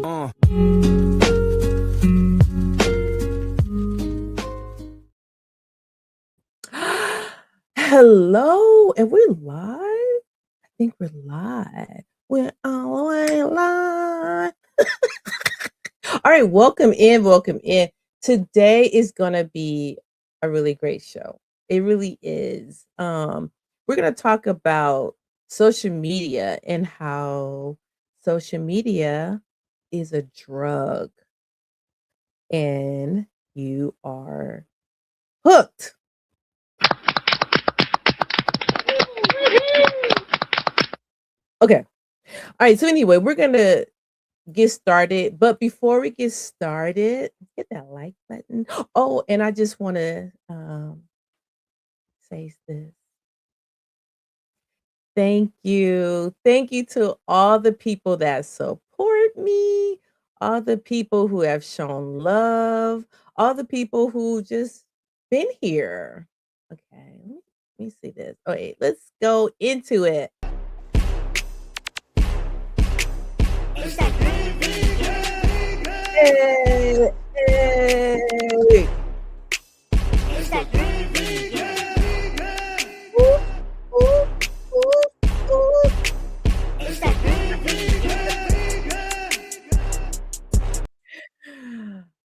Hello, and we're live? I think we're live. We're all the way live. All right, welcome in, welcome in. Today is gonna be a really great show. It really is. We're gonna talk about social media and how social media is a drug and you are hooked. Okay. All right. So anyway, we're gonna get started. But before we get started, hit that like button. Oh, and I just want to say this. Thank you. Thank you to all the people that support me, all the people who have shown love, all the people who just been here. Okay, let me see this. Okay, let's go into it. Hey, hey. Ooh, ooh, ooh, ooh.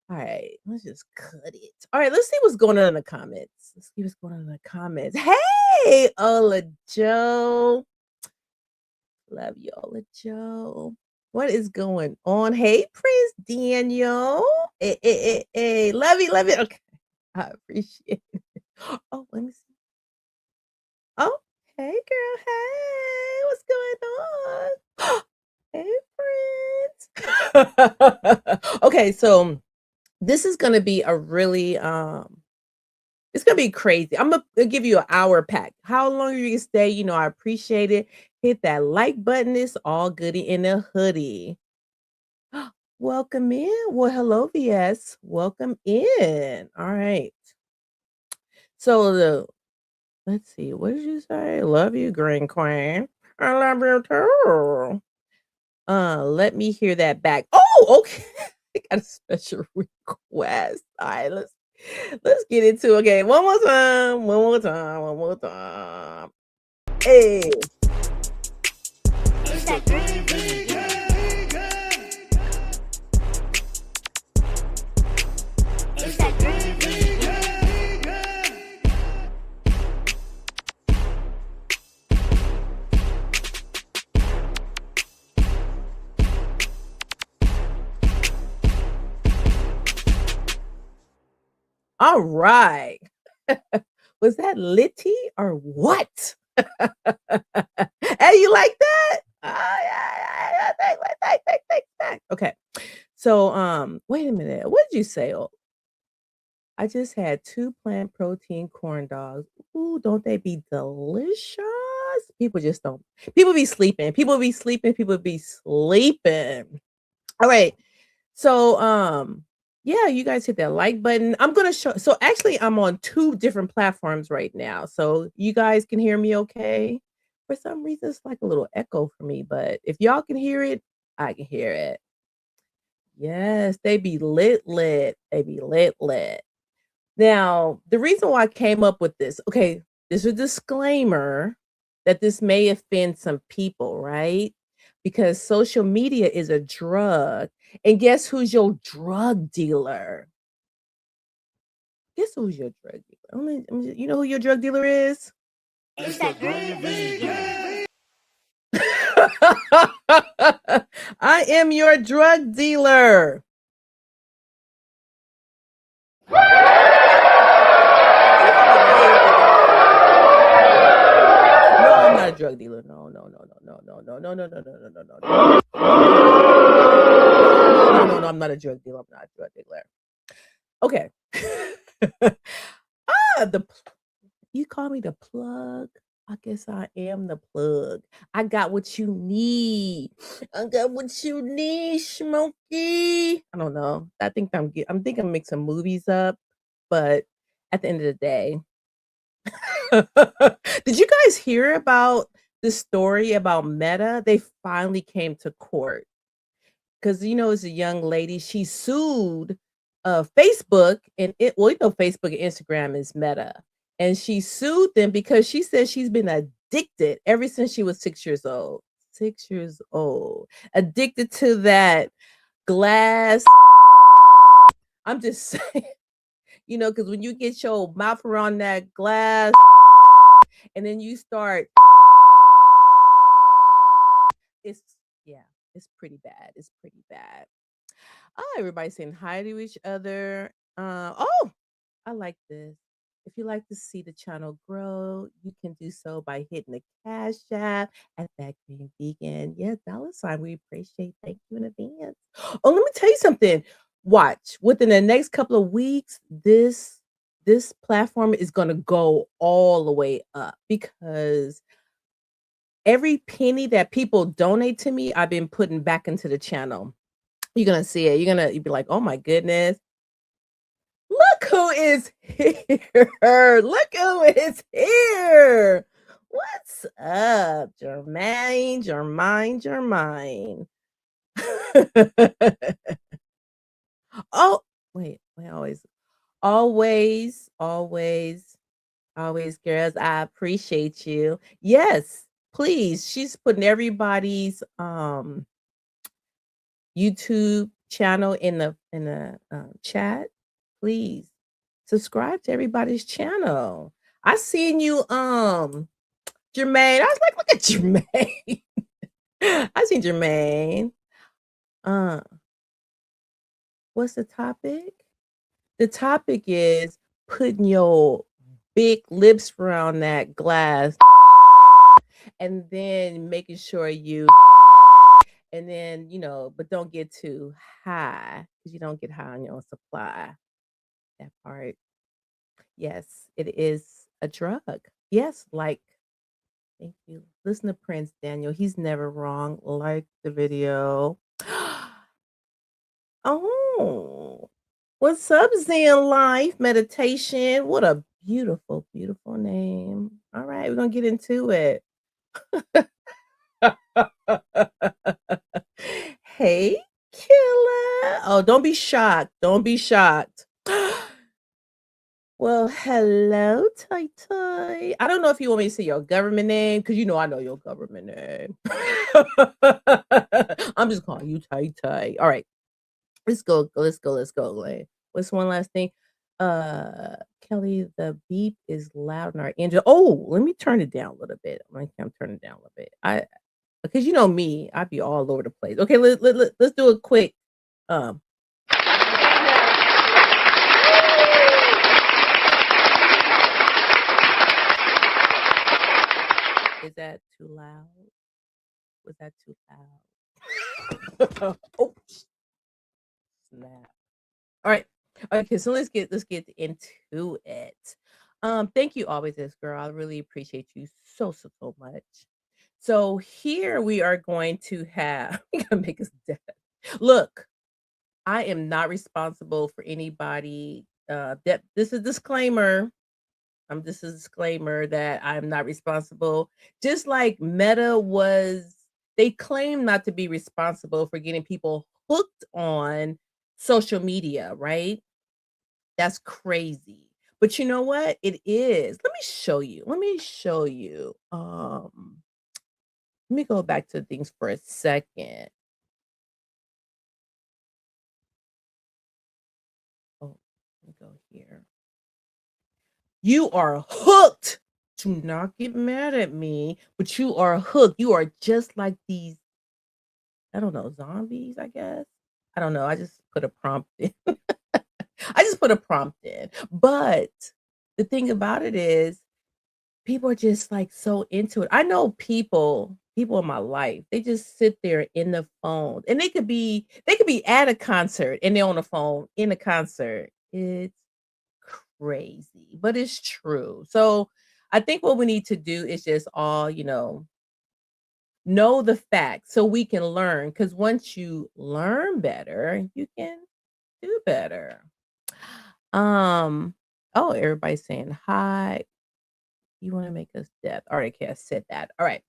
All right, let's just cut it. All right, let's see what's going on in the comments. Let's see what's going on in the comments. Hey, Ola Joe. Love you, Ola Joe. What is going on? Hey, Prince Daniel. Hey. Love you, love you. Okay, I appreciate it. Oh, let me see. Oh, hey, girl. Hey, what's going on? Hey, Prince. Okay, so this is gonna be a really it's gonna be crazy. I'm gonna give you an hour pack. How long you can stay, I appreciate it. Hit that like button. It's all goody in a hoodie. Welcome in. Well, hello, VS. Welcome in. All right. So let's see, what did you say? Love you, Green Queen. I love you too. Let me hear that back. Oh, okay. I got a special request. All right, let's get into it. Okay, one more time, one more time, one more time. Hey. All right. Was that Litty or what? Hey, you like that? Oh, yeah. Thank. Okay. So, wait a minute. What did you say? Oh, I just had 2 plant protein corn dogs. Ooh, don't they be delicious? People just don't. People be sleeping. People be sleeping. People be sleeping. All right. So, yeah, you guys hit that like button. I'm gonna show. So actually, I'm on 2 different platforms right now. So you guys can hear me okay. For some reason, it's like a little echo for me, but if y'all can hear it, I can hear it. Yes, they be lit. They be lit. Now, the reason why I came up with this, okay, there's a disclaimer that this may offend some people, right? Because social media is a drug. And guess who's your drug dealer? Guess who's your drug dealer? You know who your drug dealer is? I am your drug dealer. No, I'm not a drug dealer. No, I'm not a drug dealer. I'm not a drug dealer. Okay. You call me the plug. I guess I am the plug. I got what you need. I got what you need, Smokey. I don't know. I'm thinking I'm mixing movies up, but at the end of the day, did you guys hear about the story about Meta? They finally came to court 'cause, it's a young lady, she sued, Facebook and Facebook and Instagram is Meta, and she sued them because she says she's been addicted ever since she was 6 years old. 6 years old. Addicted to that glass. I'm just saying, because when you get your mouth around that glass and then you start it's yeah, it's pretty bad. It's pretty bad. Oh, everybody's saying hi to each other. Oh, I like this. If you like to see the channel grow, you can do so by hitting the cash app at that green vegan. Yeah, dollar sign. We appreciate. Thank you in advance. Oh, let me tell you something. Watch within the next couple of weeks, this platform is gonna go all the way up because every penny that people donate to me, I've been putting back into the channel. You're gonna see it. You'd be like, "Oh my goodness. Look who is here. Look who is here. What's up, Jermaine, Jermaine. Oh, wait, always, girls, I appreciate you. Yes, please. She's putting everybody's, YouTube channel in the chat. Please subscribe to everybody's channel. I seen you, Jermaine. I was like, look at Jermaine. I seen Jermaine. Uh, what's the topic? The topic is putting your big lips around that glass and then making sure you and then, but don't get too high because you don't get high on your own supply. That part. Yes, it is a drug. Yes, like, thank you. Listen to Prince Daniel. He's never wrong. Like the video. Oh, what's up, Zen Life Meditation? What a beautiful, beautiful name. All right, we're gonna get into it. Hey, killer. Oh, don't be shocked. Don't be shocked. Well, hello, Toy Toy. I don't know if you want me to say your government name because I know your government name. I'm just calling you Toy Toy. All right, let's go, Lane. What's one last thing? Uh, Kelly, the beep is loud in our engine. Oh, let me turn it down a little bit. I'm turning it down a little bit. Because you know me, I'd be all over the place. Okay, let's do a quick. Um, is that too loud? Was that too loud? Oh, snap! All right. Okay, so let's get into it. Thank you always, this girl. I really appreciate you so much. So here we are going to have we gonna make us dead. Look, I am not responsible for anybody. That this is a disclaimer. This is a disclaimer that I'm not responsible. Just like Meta was, they claim not to be responsible for getting people hooked on social media, right? That's crazy. But you know what? It is. Let me show you. Let me show you. Let me go back to things for a second. Oh, let me go here. You are hooked. Do not get mad at me, but you are hooked. You are just like these, I don't know, zombies, I guess. I don't know. I just put a prompt in. I just put a prompt in. But the thing about it is, people are just, like, so into it. I know people in my life, they just sit there in the phone, and they could be at a concert, and they're on the phone in a concert. It's crazy, but it's true. So, I think what we need to do is just all, know the facts so we can learn. Because once you learn better, you can do better. Um, oh, everybody's saying hi. You wanna make us deaf. Alright, okay, I said that. Alright.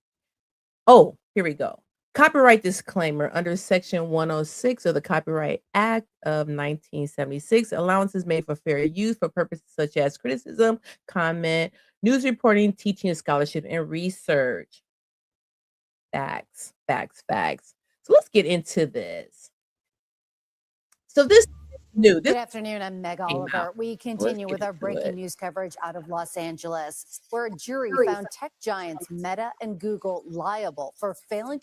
Oh, here we go. Copyright disclaimer under Section 106 of the Copyright Act of 1976, allowances made for fair use for purposes such as criticism, comment, news reporting, teaching, scholarship, and research. Facts, facts, facts. So let's get into this. So this is new. This Good afternoon. I'm Meg came out. Oliver. We Let's continue get with our into breaking it. news coverage out of Los Angeles, where a jury found tech giants Meta and Google liable for failing.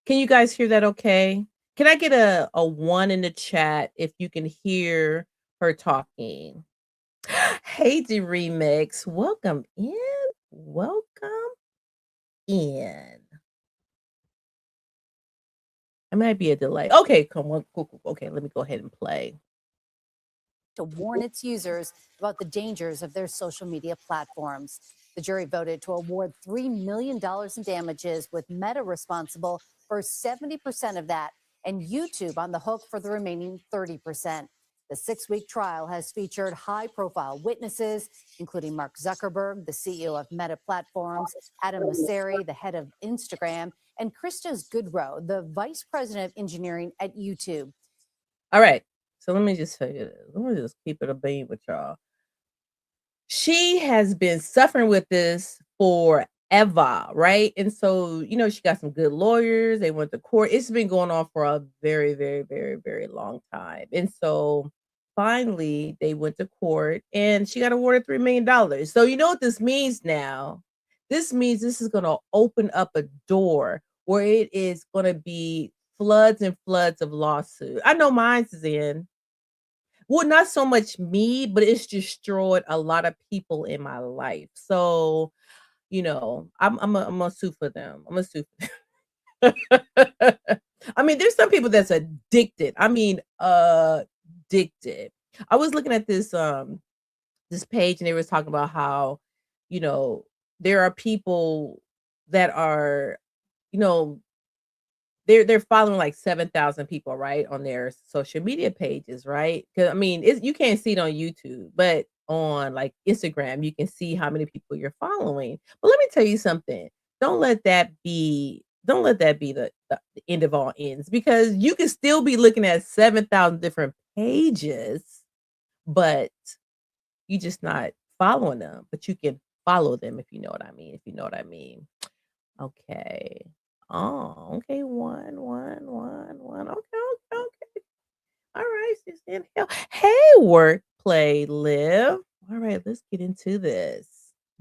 Can you guys hear that okay? Can I get a 1 in the chat if you can hear her talking? Hey, D Remix, welcome in. Welcome in. It might be a delay. Okay, come on. Cool, cool. Okay, let me go ahead and play. To warn its users about the dangers of their social media platforms. The jury voted to award $3 million in damages, with Meta responsible for 70% of that and YouTube on the hook for the remaining 30%. The 6-week trial has featured high-profile witnesses, including Mark Zuckerberg, the CEO of Meta Platforms, Adam Mosseri, the head of Instagram, and Christos Goodrow, the vice president of engineering at YouTube. All right. So let me just say this. Let me just keep it a beam with y'all. She has been suffering with this forever, right? And so, she got some good lawyers. They went to court. It's been going on for a very, very, very, very long time. And so finally they went to court and she got awarded $3 million. So you know what this means now? This means this is going to open up a door where it is going to be floods and floods of lawsuits. I know mine's is in. Well, not so much me, but it's destroyed a lot of people in my life. So, I'm gonna sue for them. I'm gonna sue for them. I mean, there's some people that's addicted. I mean, addicted. I was looking at this page and they was talking about how, you know, there are people that are, you know, they're following like 7,000 people, right, on their social media pages, right? Because I mean, you can't see it on YouTube, but on like Instagram, you can see how many people you're following. But let me tell you something. Don't let that be the end of all ends, because you can still be looking at 7,000 different pages, but you just not following them. But you can follow them if you know what I mean. If you know what I mean. Okay. Oh, okay. One. Okay, okay, okay. All right, sis, inhale. Hey, work, play, live. All right, let's get into this.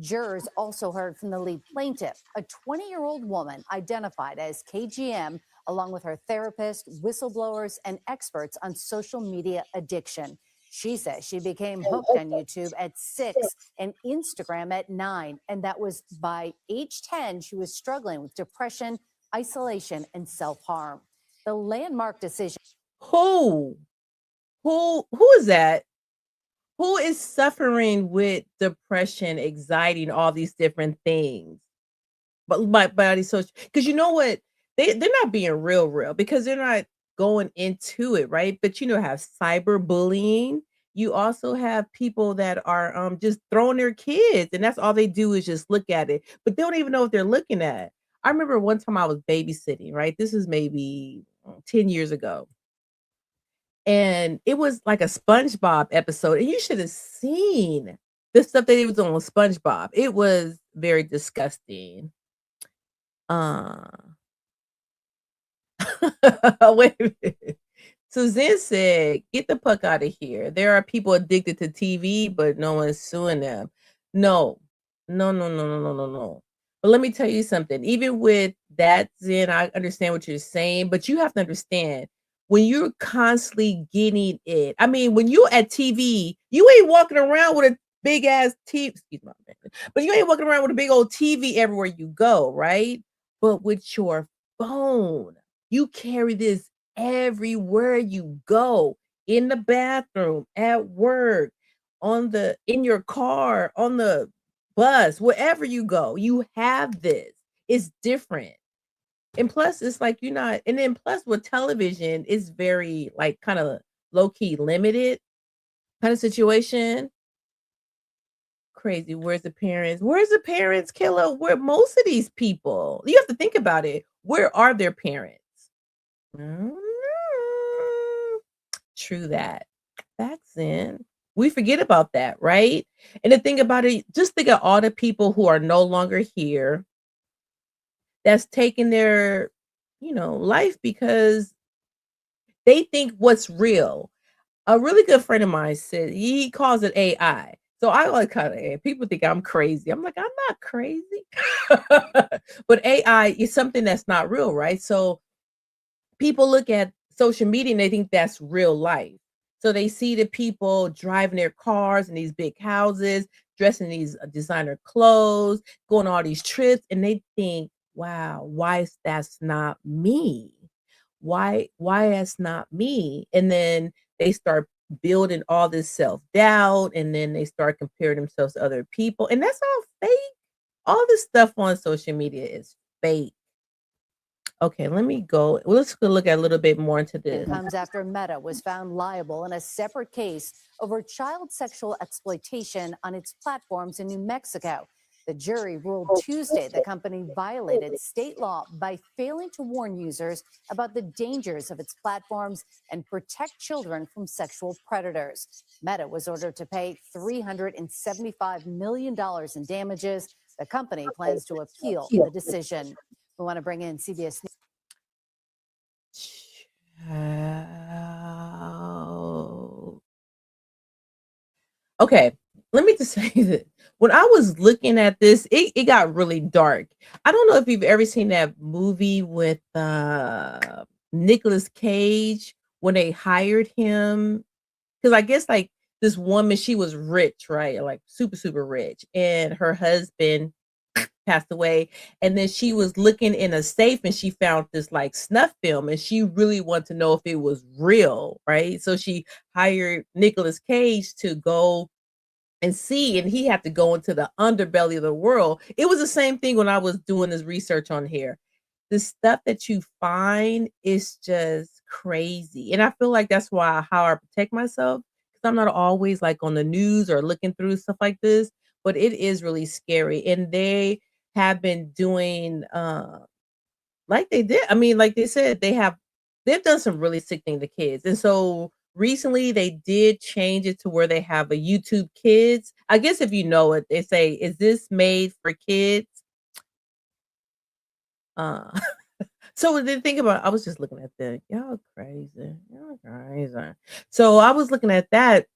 Jurors also heard from the lead plaintiff, a 20-year-old woman identified as KGM, along with her therapist, whistleblowers, and experts on social media addiction. She says she became hooked on YouTube at 6 and Instagram at 9, and that was by age 10 she was struggling with depression, isolation, and self-harm. The landmark decision. Who? Who is that? Who is suffering with depression, anxiety, and all these different things? But by these social, because you know what? They're not being real because they're not going into it, right? But have cyberbullying. You also have people that are just throwing their kids, and that's all they do is just look at it, but they don't even know what they're looking at. I remember one time I was babysitting, right? This is maybe 10 years ago. And it was like a SpongeBob episode, and you should have seen the stuff that he was on with SpongeBob. It was very disgusting. Uh Wait a minute. Suzanne said, "Get the fuck out of here. There are people addicted to TV, but no one's suing them." No. No, no, no, no, no, no, no. But let me tell you something. Even with that, Zen, I understand what you're saying, but you have to understand when you're constantly getting it. I mean, when you're at TV, you ain't walking around with a big ass TV. Excuse my man, but you ain't walking around with a big old TV everywhere you go, right? But with your phone, you carry this everywhere you go, in the bathroom, at work, in your car, on the bus, wherever you go, you have this. It's different. And plus, it's like you're not, and then plus with television, it's very like kind of low key limited kind of situation. Crazy. Where's the parents? Where's the parents, Killer? Where most of these people? You have to think about it. Where are their parents? Mm, True that. Back then, we forget about that, right? And the thing about it, just think of all the people who are no longer here that's taking their, life because they think what's real. A really good friend of mine said he calls it AI. So I like kind of people think I'm crazy. I'm like, I'm not crazy. But AI is something that's not real, right? So people look at social media and they think that's real life. So they see the people driving their cars in these big houses, dressing these designer clothes, going on all these trips, and they think, "Wow, why is that's not me? Why that's not me?" And then they start building all this self-doubt, and then they start comparing themselves to other people, and that's all fake. All this stuff on social media is fake. Okay, let me go. Let's go look at a little bit more into It this. comes after Meta was found liable in a separate case over child sexual exploitation on its platforms in New Mexico. The jury ruled Tuesday the company violated state law by failing to warn users about the dangers of its platforms and protect children from sexual predators. Meta was ordered to pay $375 million in damages. The company plans to appeal the decision. We want to bring in CBS News. Child. Okay, let me just say that when I was looking at this, it got really dark. I don't know if you've ever seen that movie with Nicolas Cage when they hired him. Because I guess like this woman, she was rich, right? Like super, super rich. And her husband passed away, and then she was looking in a safe and she found this like snuff film, and she really wanted to know if it was real, right? So she hired Nicolas Cage to go and see, and he had to go into the underbelly of the world. It was the same thing when I was doing this research on here. The stuff that you find is just crazy, and I feel like that's why how I protect myself, because I'm not always like on the news or looking through stuff like this. But it is really scary, and they have been doing like they did. I mean, like they said, they've done some really sick thing to kids. And so recently they did change it to where they have a YouTube Kids. I guess if you know it, they say, "Is this made for kids?" Uh so then think about I was just looking at that. Y'all crazy. Y'all crazy. So I was looking at that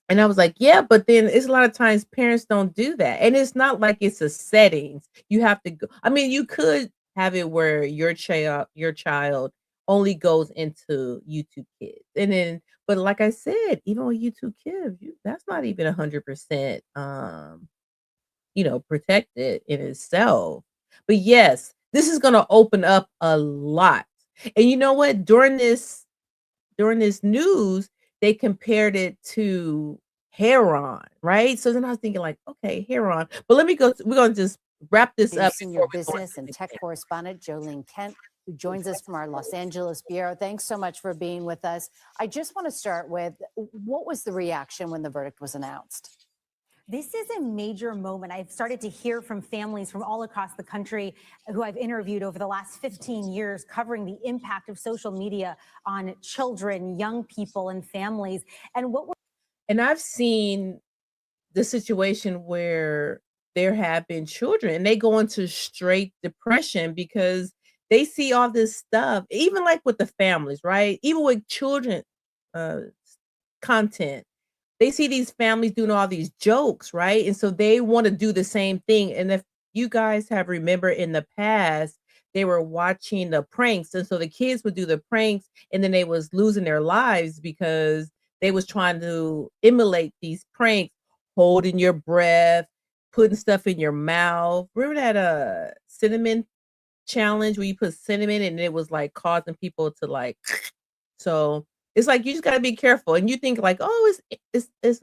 and I was like, yeah, but then it's a lot of times parents don't do that. And it's not like it's a settings. You have to go. I mean, you could have it where your child only goes into YouTube Kids. And then but like I said, even with YouTube Kids, that's not even 100% protected in itself. But yes, this is going to open up a lot. And you know what? During this news, they compared it to heron, right? So then I was thinking like, okay, heron. But let me go. We're gonna just wrap this up Senior before we go business and into tech it. correspondent Jolene Kent, who joins us from our Los Angeles bureau. Thanks so much for being with us. I just want to start with what was the reaction when the verdict was announced? This is a major moment. I've started to hear from families from all across the country who I've interviewed over the last 15 years covering the impact of social media on children, young people, and families. And what we're And I've seen the situation where there have been children and they go into straight depression because they see all this stuff, even like with the families, right? Even with children uh content. They see these families doing all these jokes, right? And so they want to do the same thing. And if you guys have remember in the past, they were watching the pranks. And so the kids would do the pranks and then they was losing their lives because they was trying to emulate these pranks, holding your breath, putting stuff in your mouth. Remember that cinnamon challenge where you put cinnamon and it was like causing people to like so it's like you just gotta be careful, and you think like, "Oh, it's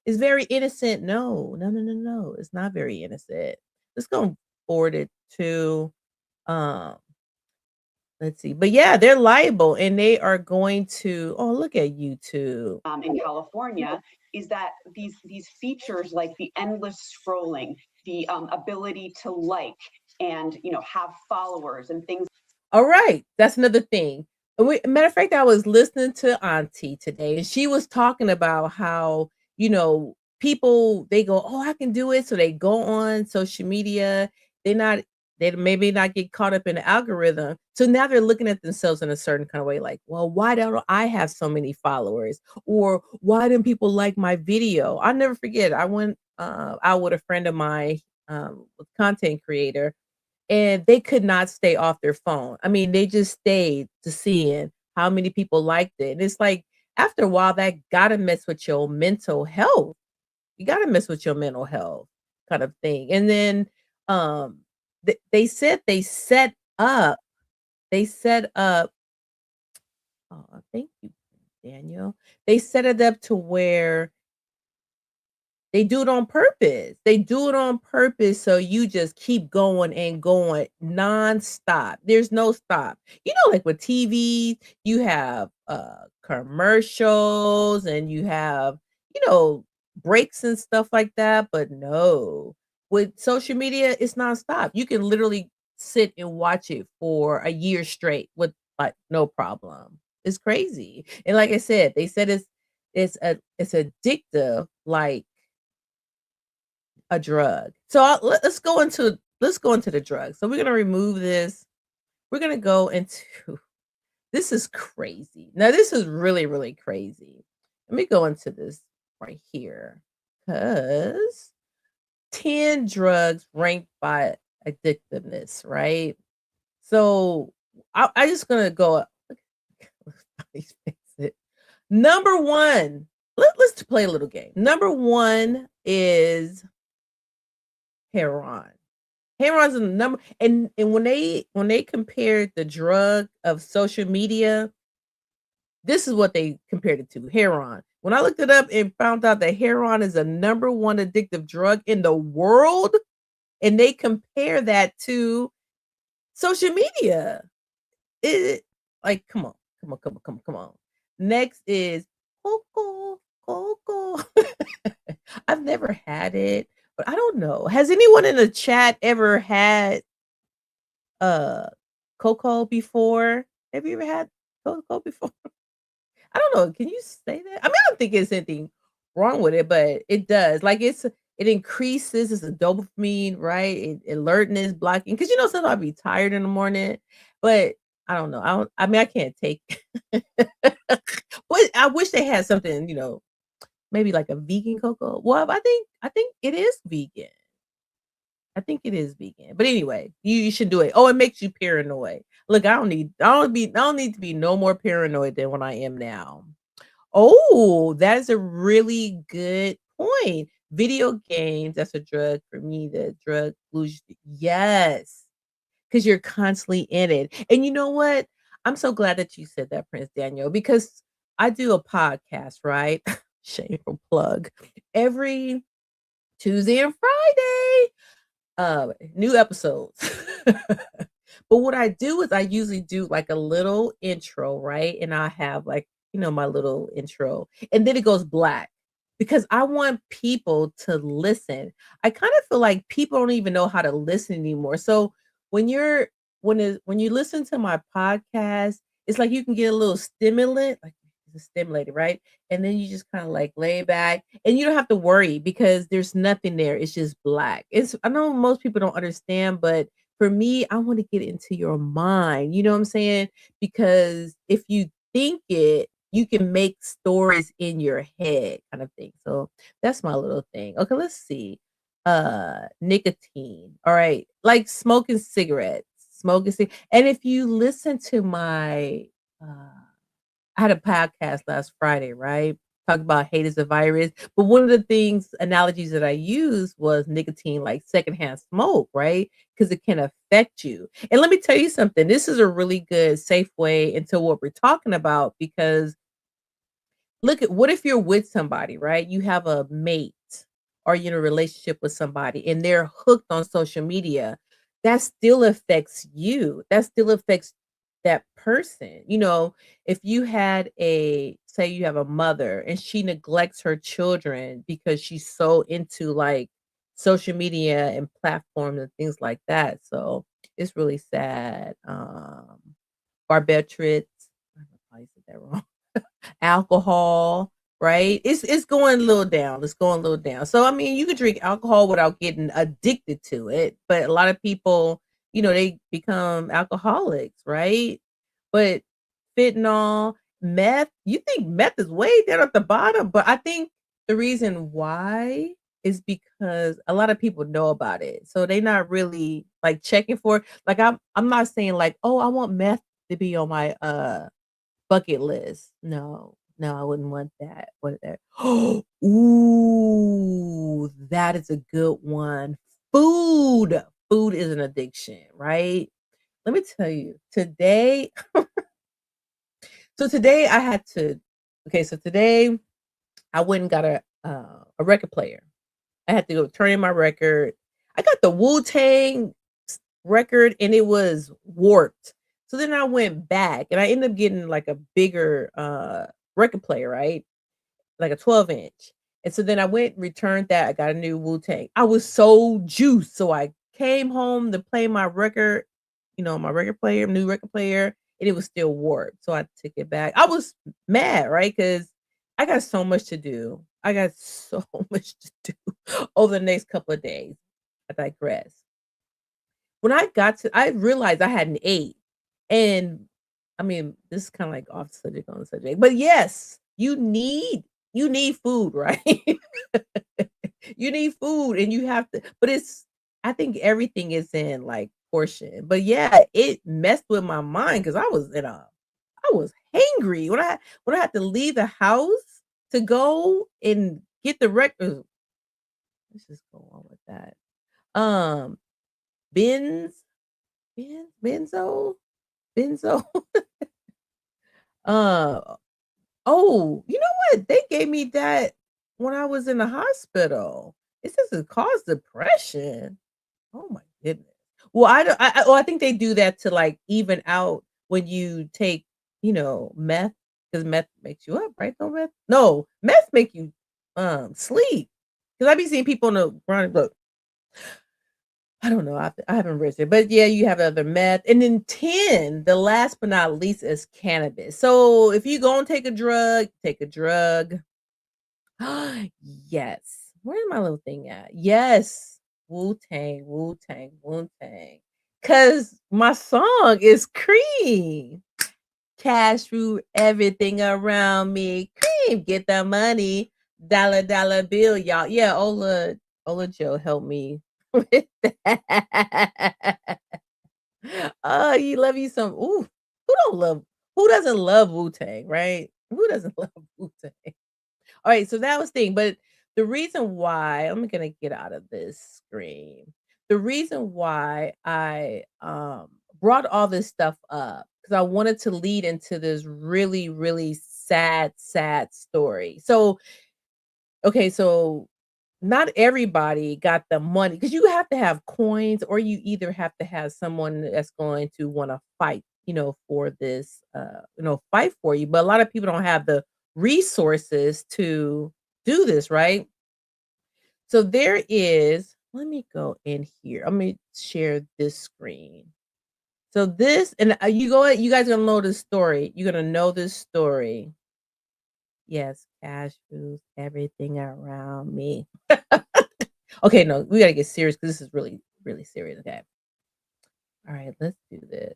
very innocent." No, no, no, no, no. It's not very innocent. Let's go forward it to um, let's see. But yeah, they're liable and they are going to oh, look at YouTube. In California is that these features like the endless scrolling, the ability to like, and, have followers and things. All right, that's another thing. Matter of fact, I was listening to Auntie today, and she was talking about how, people, they go, oh, I can do it. So they go on social media. They not they maybe not get caught up in the algorithm. So now they're looking at themselves in a certain kind of way, like, well, why don't I have so many followers? Or why didn't people like my video? I'll never forget. I went out with a friend of mine, content creator, and they could not stay off their phone. I mean, they just stayed to seeing how many people liked it. And it's like, after a while, that gotta mess with your mental health. You gotta mess with your mental health, kind of thing. And then they said they set up, oh, thank you, Daniel. They set it up to where they do it on purpose. They do it on purpose, so you just keep going and going nonstop. There's no stop. Like with TV, you have commercials and you have, you know, breaks and stuff like that. But no, with social media, it's nonstop. You can literally sit and watch it for a year straight with like no problem. It's crazy. And like I said, they said it's addictive, like a drug. So let's go into the drug. So we're gonna remove this. We're gonna go into this is crazy. Now this is really really crazy. Let me go into this right here, because 10 drugs ranked by addictiveness, right? So I just gonna go. Face it. Number one. Let's play a little game. Number one is heroin. Heroin's in the number, and when they compared the drug of social media, this is what they compared it to: heroin. When I looked it up and found out that heroin is the number one addictive drug in the world, and they compare that to social media, it like, come on, come on, come on, come on, come on. Next is cocoa, cocoa. I've never had it, but I don't know. Has anyone in the chat ever had uh cocoa before? Have you ever had cocoa before? I don't know. Can you say that? I mean, I don't think there's anything wrong with it, but it does. Like it increases. It's a dopamine, right? Alertness, blocking. Because sometimes I'll be tired in the morning, but I don't know. I mean, I can't take. But I wish they had something. Maybe like a vegan cocoa. Well, I think it is vegan. I think it is vegan. But anyway, you should do it. Oh, it makes you paranoid. Look, I don't need to be no more paranoid than when I am now. Oh, that is a really good point. Video games, that's a drug for me. The drug blues. Yes, because you're constantly in it. And you know what? I'm so glad that you said that, Prince Daniel, because I do a podcast, right? Shameful plug. Every Tuesday and Friday, new episodes. But what I do is I usually do like a little intro, right? And I have like, my little intro, and then it goes black because I want people to listen. I kind of feel like people don't even know how to listen anymore. So when when you listen to my podcast, it's like you can get a little stimulant, like it's stimulated, right? And then you just kind of like lay back, and you don't have to worry because there's nothing there. It's just black. I know most people don't understand, but for me, I want to get into your mind. You know what I'm saying? Because if you think it, you can make stories in your head, kind of thing. So that's my little thing. Okay, let's see. Nicotine. All right. Like smoking cigarettes. And if you listen to my I had a podcast last Friday, right? Talk about hate is a virus. But one of the analogies that I used was nicotine, like secondhand smoke, right? Because it can affect you. And let me tell you something. This is a really good, safe way into what we're talking about, because look at what if you're with somebody, right? You have a mate or you're in a relationship with somebody and they're hooked on social media. That still affects you. That still affects that person. If you had say you have a mother and she neglects her children because she's so into like social media and platforms and things like that. So it's really sad. Barbiturates, I don't know if I said that wrong. Alcohol, right? It's going a little down. It's going a little down. So I mean, you can drink alcohol without getting addicted to it, but a lot of people, they become alcoholics, right? But fentanyl, meth, you think meth is way down at the bottom, but I think the reason why is because a lot of people know about it. So they not really like checking for it. Like I'm not saying like, "Oh, I want meth to be on my bucket list." No. No, I wouldn't want that. What is that? Ooh, that is a good one. Food. Food is an addiction, right? Let me tell you, today today I had to okay, so today I went and got a record player. I had to go turn in my record. I got the Wu-Tang record and it was warped. So then I went back and I ended up getting like a bigger record player, right? Like a 12-inch. And so then I went, returned that. I got a new Wu-Tang. I was so juiced. So I came home to play my record, my record player, new record player, and it was still warped. So I took it back. I was mad, right? Because I got so much to do. I got so much to do over the next couple of days. I digress. When I realized I had an 8. And I mean, this is kind of like off subject on the subject. But yes, you need food, right? You need food and you have to, but I think everything is in like portion. But yeah, it messed with my mind because I was hangry when I had to leave the house to go and get the record. Let's just go on with that. Um, Benz, Benzo. uh, oh, you know what? They gave me that when I was in the hospital. It says it caused depression. Oh my goodness. Well, I don't. I think they do that to like even out when you take, meth because meth makes you up, right? Don't meth? No, meth make you sleep. Because I be seeing people on the ground. Look, I don't know. I haven't read it, but yeah, you have other meth, and then 10. The last but not least is cannabis. So if you go and take a drug, take a drug. Yes. Where's my little thing at? Yes. Wu Tang, Wu Tang, Wu Tang. Cause my song is Cream. Cash through everything around me. Cream, get the money. Dollar bill, y'all. Yeah, Ola Joe helped me with that. Oh, you love you some. Ooh, who doesn't love Wu Tang, right? Who doesn't love Wu Tang? All right, so that was thing, but the reason why I'm gonna get out of this screen. The reason why I brought all this stuff up because I wanted to lead into this really, really sad, sad story. So, okay, so not everybody got the money because you have to have coins or you either have to have someone that's going to want to fight, for this, fight for you. But a lot of people don't have the resources to do this, right? So there is, let me go in here. I'm going to share this screen. So this, and you guys are going to know this story. You're going to know this story. Yes, cash rules everything around me. Okay, no, we got to get serious because this is really, really serious. Okay. All right, let's do this.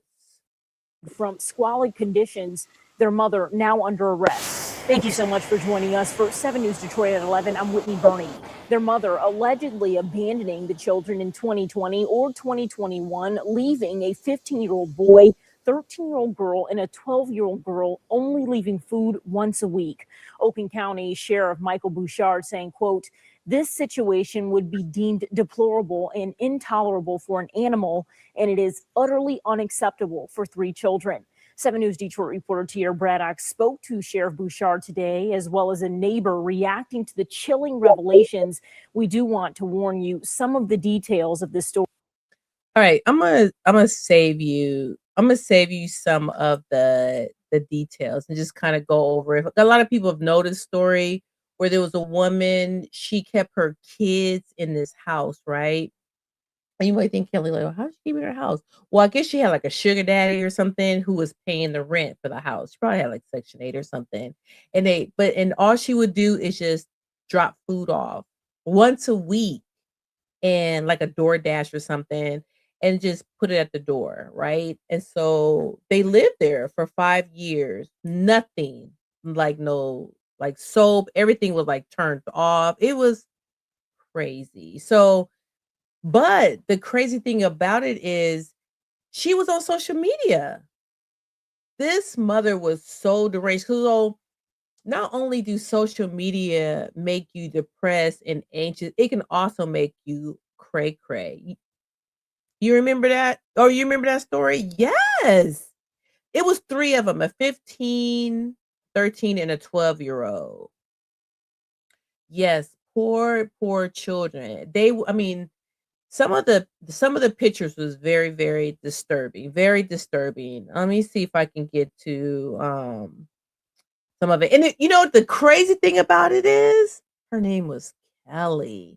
From squalid conditions, their mother now under arrest. Thank you so much for joining us for 7 News Detroit at 11. I'm Whitney Burney. Their mother allegedly abandoning the children in 2020 or 2021, leaving a 15-year-old boy, 13-year-old girl, and a 12-year-old girl, only leaving food once a week. Oakland County Sheriff Michael Bouchard saying, quote, "This situation would be deemed deplorable and intolerable for an animal, and it is utterly unacceptable for 3 children." 7 News Detroit reporter Tierra Braddock spoke to Sheriff Bouchard today, as well as a neighbor reacting to the chilling revelations. We do want to warn you some of the details of this story. All right, I'm gonna save you. I'm gonna save you some of the details and just kind of go over it. A lot of people have known this story where there was a woman, she kept her kids in this house, right? And you might think, Kelly, like, well, how's she keeping her house? Well, I guess she had like a sugar daddy or something who was paying the rent for the house. She probably had like Section 8 or something. And all she would do is just drop food off once a week and like a DoorDash or something and just put it at the door, right? And so they lived there for 5 years. Nothing, like no like soap, everything was like turned off. It was crazy. So, but the crazy thing about it is she was on social media. This mother was so deranged. So not only do social media make you depressed and anxious, it can also make you cray cray. You remember that? Oh, you remember that story? Yes. It was 3 of them, a 15, 13, and a 12-year-old. Yes, poor children. I mean, some of the pictures was very, very disturbing, very disturbing. Let me see if I can get to, some of it. And you know what the crazy thing about it is? Her name was Kelly.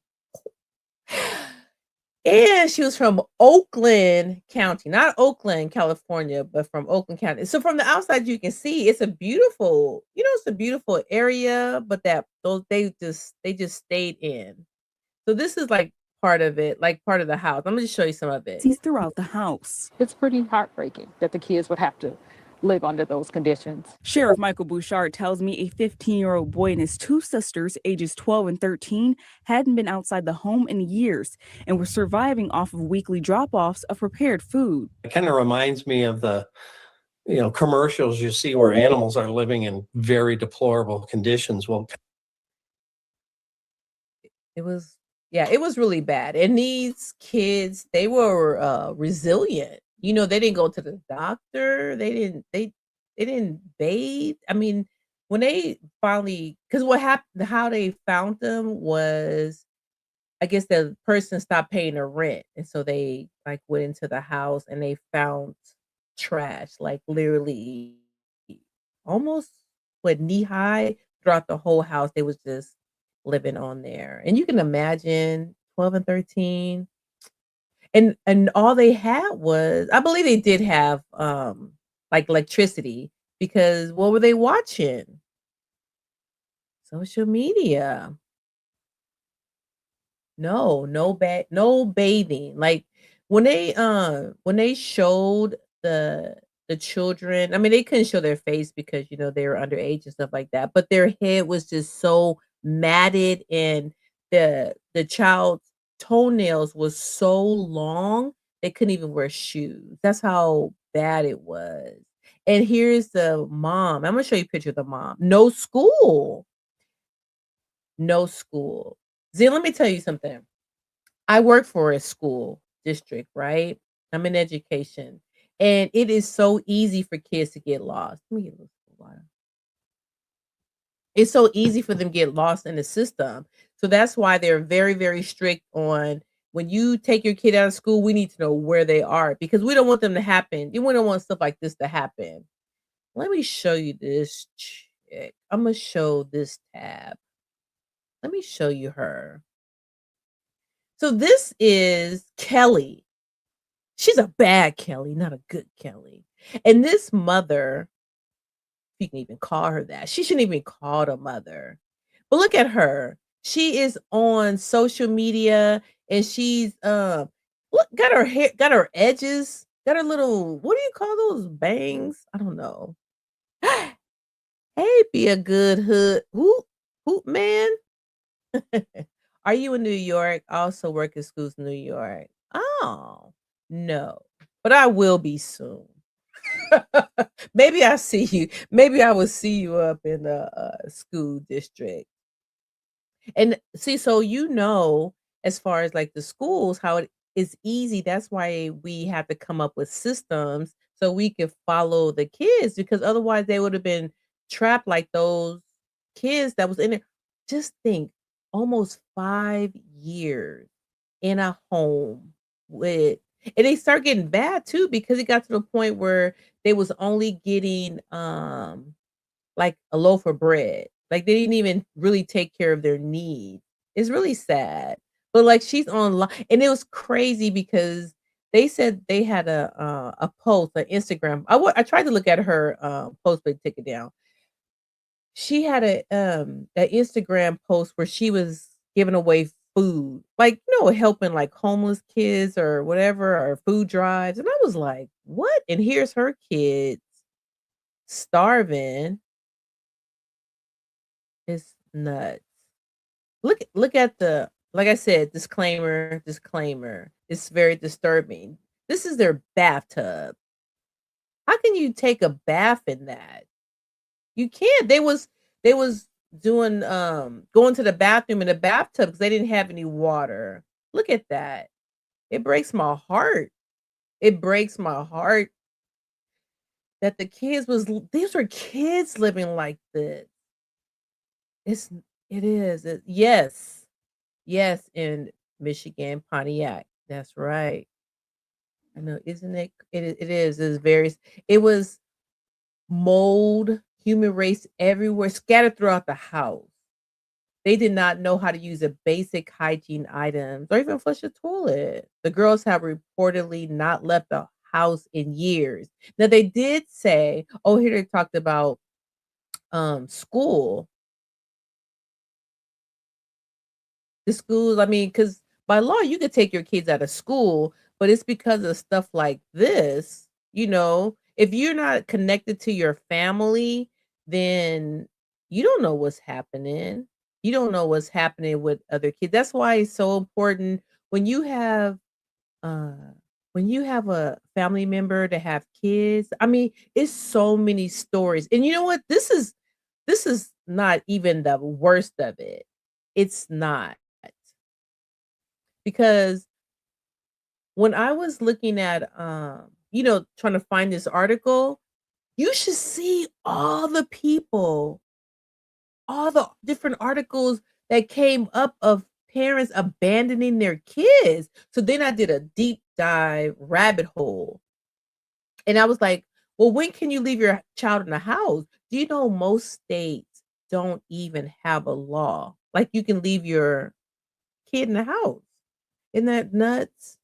And she was from Oakland County, not Oakland, California, but from Oakland County. So from the outside, you can see it's a beautiful, it's a beautiful area, but that those they just stayed in. So this is like part of it, like part of the house. I'm gonna just show you some of it. He's throughout the house. It's pretty heartbreaking that the kids would have to live under those conditions. Sheriff Michael Bouchard tells me a 15-year-old boy and his 2 sisters, ages 12 and 13, hadn't been outside the home in years and were surviving off of weekly drop-offs of prepared food. It kind of reminds me of the commercials you see where animals are living in very deplorable conditions. Well, It was it was really bad. And these kids, they were resilient. They didn't go to the doctor. They didn't bathe. I mean, when they finally, because what happened, how they found them was, I guess the person stopped paying their rent, and so they like went into the house and they found trash, like literally almost what knee high throughout the whole house. They was just living on there, and you can imagine 12 and 13, and all they had was, I believe they did have like electricity, because what were they watching? Social media. No bathing. Like when they showed the children, I mean, they couldn't show their face because they were underage and stuff like that, but their head was just so matted, and the child's toenails was so long they couldn't even wear shoes. That's how bad it was. And here's the mom. I'm gonna show you a picture of the mom. No school. No school. Then let me tell you something. I work for a school district, right? I'm in education. And it is so easy for kids to get lost. Let me get a little water. It's so easy for them to get lost in the system. So that's why they're very, very strict on, when you take your kid out of school, we need to know where they are, because we don't want them to happen. We don't want stuff like this to happen. Let me show you this chick. I'm going to show this tab. Let me show you her. So this is Kelly. She's a bad Kelly, not a good Kelly. And this mother, if you can even call her that, she shouldn't even be called a mother. But look at her. She is on social media, and she's look, got her hair, got her edges, got her little, what do you call those bangs? I don't know. Hey, be a good hoop man. Are you in New York? I also work in schools in New York. Oh, no. But I will be soon. Maybe I see you. Maybe I will see you up in the school district. And see, so as far as like the schools, how it is easy. That's why we have to come up with systems so we can follow the kids, because otherwise they would have been trapped like those kids that was in it. Just think, almost 5 years in a home with, and they start getting bad too, because it got to the point where they was only getting like a loaf of bread. Like they didn't even really take care of their needs. It's really sad. But like she's online, and it was crazy because they said they had a post, an Instagram. I tried to look at her post, but take it down. She had an Instagram post where she was giving away food, like, helping, like, homeless kids or whatever, or food drives, and I was like, "What?" And here's her kids starving. It's nuts. Look at the like I said, disclaimer, disclaimer. It's very disturbing. This is their bathtub. How can you take a bath in that? You can't. They was doing going to the bathroom in the bathtub because they didn't have any water. Look at that. It breaks my heart. It breaks my heart that the kids these are kids living like this. It's it is. Yes. Yes, in Michigan, Pontiac. That's right. I know, isn't it? It is. It's very. It was mold, human race everywhere, scattered throughout the house. They did not know how to use a basic hygiene items or even flush a toilet. The girls have reportedly not left the house in years. Now they did say, oh, here they talked about school. The schools, I mean, because by law you could take your kids out of school, but it's because of stuff like this, if you're not connected to your family, then you don't know what's happening. You don't know what's happening with other kids. That's why it's so important when you have uh a family member to have kids. I mean, it's so many stories. And you know what? This is not even the worst of it. It's not. Because when I was looking at trying to find this article, you should see all the different articles that came up of parents abandoning their kids. So then I did a deep dive rabbit hole. And I was like, well, when can you leave your child in the house? Do you know most states don't even have a law? Like you can leave your kid in the house. Isn't that nuts?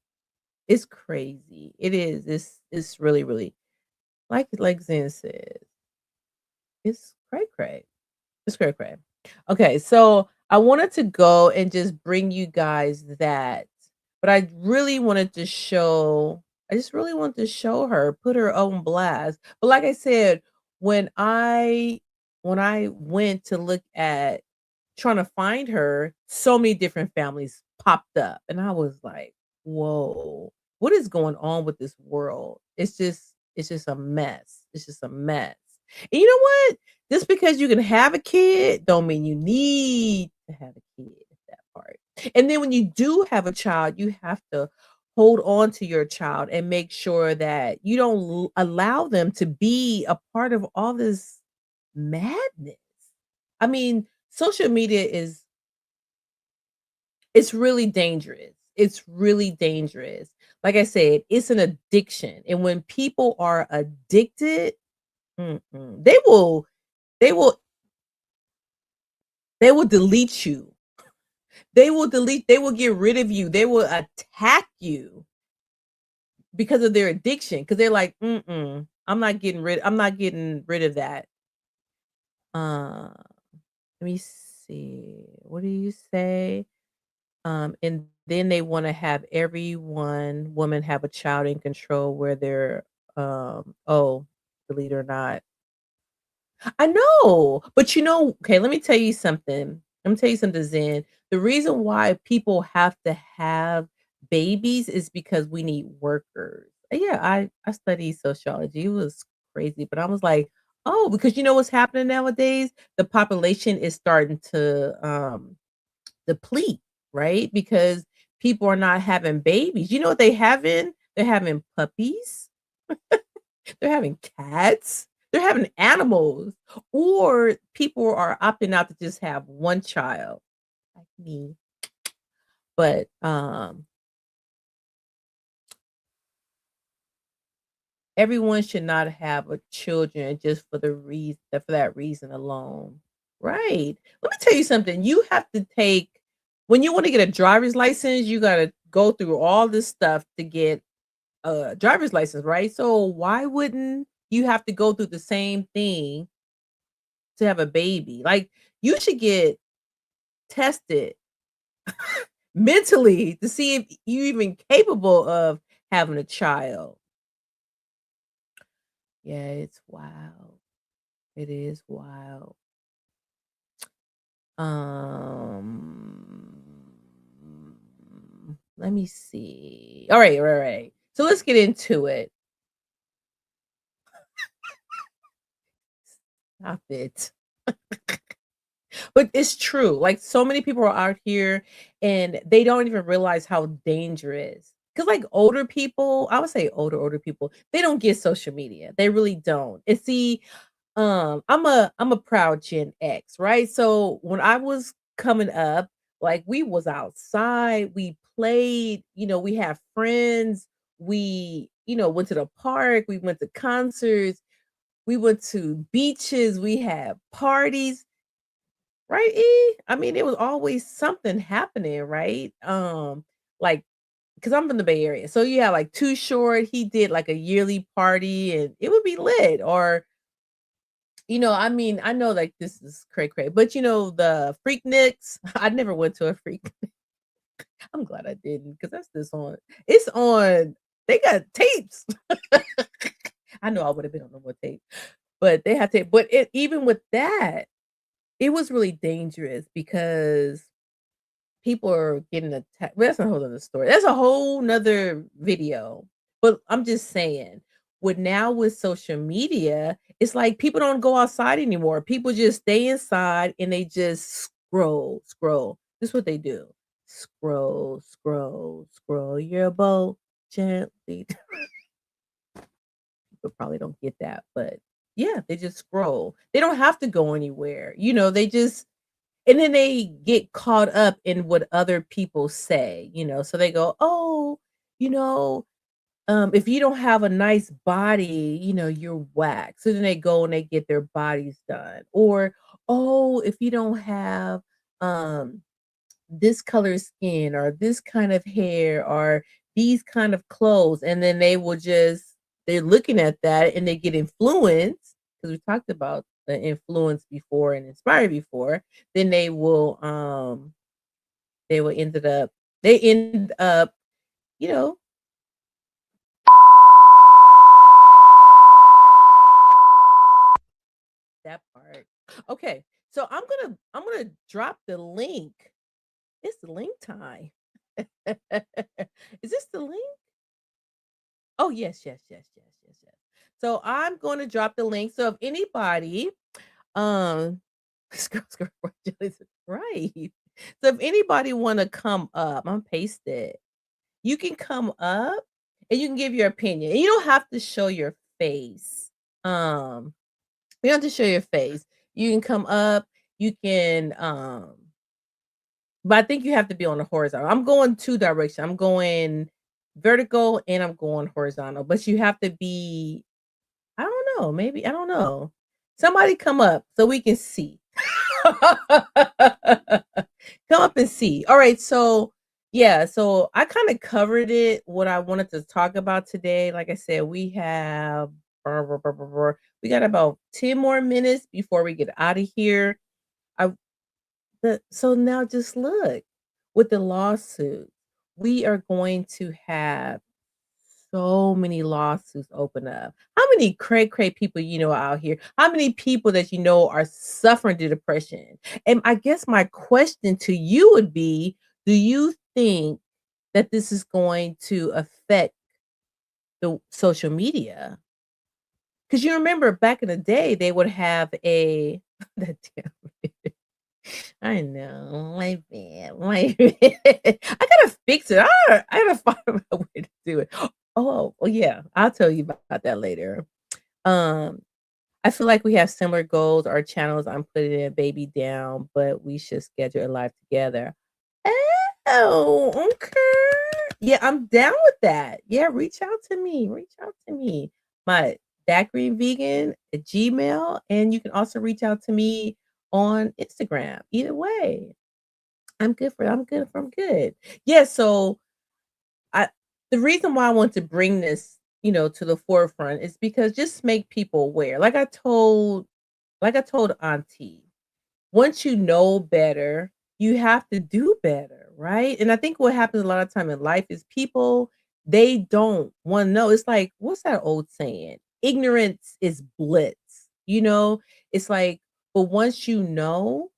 It's crazy. It is. It's really, really like Zen says, it's cray cray. It's cray cray. Okay, so I wanted to go and just bring you guys that, but I just really wanted to show her, put her on blast. But like I said, when I when I went to look at trying to find her, so many different families popped up, and I was like, "Whoa, what is going on with this world?" It's just a mess. It's just a mess. And you know what? Just because you can have a kid don't mean you need to have a kid, that part. And then when you do have a child, you have to hold on to your child and make sure that you don't allow them to be a part of all this madness. I mean, social media it's really dangerous. It's really dangerous. Like I said, it's an addiction. And when people are addicted, they will they will they will delete you. They will get rid of you. They will attack you because of their addiction. Because they're like, I'm not getting rid of that. Uh let me see. What do you say? And then they want to have woman have a child in control where they're oh, believe it or not. I know, but okay, let me tell you something. Let me tell you something, Zen. The reason why people have to have babies is because we need workers. Yeah, I studied sociology. It was crazy, but I was like, oh, because you know what's happening nowadays? The population is starting to deplete, right? Because people are not having babies. You know what they having? They're having puppies. They're having cats. They're having animals. Or people are opting out to just have one child, like me. But everyone should not have a children just for that reason alone, Right. Let me tell you something. You have to take when you want to get a driver's license, you got to go through all this stuff to get a driver's license, right? So why wouldn't you have to go through the same thing to have a baby? Like you should get tested mentally to see if you even capable of having a child. Yeah, it's wild. It is wild. Let me see. All right, right, right. So let's get into it. Stop it. But it's true. Like so many people are out here and they don't even realize how dangerous. Cause like older people, I would say older people, they don't get social media. They really don't. And see, I'm a proud Gen X, right? So when I was coming up, like we was outside, we played, we have friends, we, went to the park, we went to concerts, we went to beaches, we had parties, right? I mean, it was always something happening, right? Like because I'm from the Bay Area. So you have like Too Short, he did like a yearly party and it would be lit. Or I mean, I know like this is cray cray, but the Freakniks, I never went to a freak. I'm glad I didn't because that's this on. It's on. They got tapes. I know I would have been on no more tape, but they had tape. But even with that, it was really dangerous because people are getting attacked. Well, that's a whole other story. That's a whole nother video. But I'm just saying, with social media, it's like people don't go outside anymore. People just stay inside and they just scroll. This is what they do. Scroll your boat gently. People probably don't get that, but yeah, they just scroll. They don't have to go anywhere. They just and then they get caught up in what other people say, so they go, "Oh, you know, if you don't have a nice body, you're whack." So then they go and they get their bodies done. Or, "Oh, if you don't have um this color skin or this kind of hair or these kind of clothes," and then they're looking at that and they get influenced because we talked about the influence before and inspired before. Then they will end up, you know that part. Okay, so I'm gonna drop the link. It's the link time. Is this the link? Oh, yes. So I'm going to drop the link. So if anybody, um, scroll, right. So if anybody want to come up, I'm paste it. You can come up and you can give your opinion. And you don't have to show your face. You don't have to show your face. You can come up. You can, but I think you have to be on the horizontal. I'm going two directions. I'm going vertical and I'm going horizontal. But you have to be, I don't know, maybe, I don't know. Somebody come up so we can see. Come up and see. All right, so yeah, so I kind of covered it what I wanted to talk about today. Like I said, we have we got about 10 more minutes before we get out of here. I so now just look with the lawsuit. We are going to have so many lawsuits open up. How many cray people out here? How many people that are suffering to depression? And I guess my question to you would be, do you think that this is going to affect the social media? Because you remember back in the day, they would have a that damn I know, my bad, my bad. I gotta fix it. I gotta find a way to do it. Oh, well, yeah, I'll tell you about that later. Um, I feel like we have similar goals. Our channels, I'm putting a baby down, but we should schedule a life together. Oh, okay. Yeah, I'm down with that. Yeah, reach out to me. Reach out to me. My That Green Vegan at Gmail, and you can also reach out to me on Instagram. Either way, I'm good. Yeah, so I the reason why I want to bring this, to the forefront is because just make people aware. Like I told Auntie, once you know better, you have to do better, right? And I think what happens a lot of time in life is people, they don't want to know. It's like, what's that old saying? Ignorance is blitz. You know, it's like, but once you know,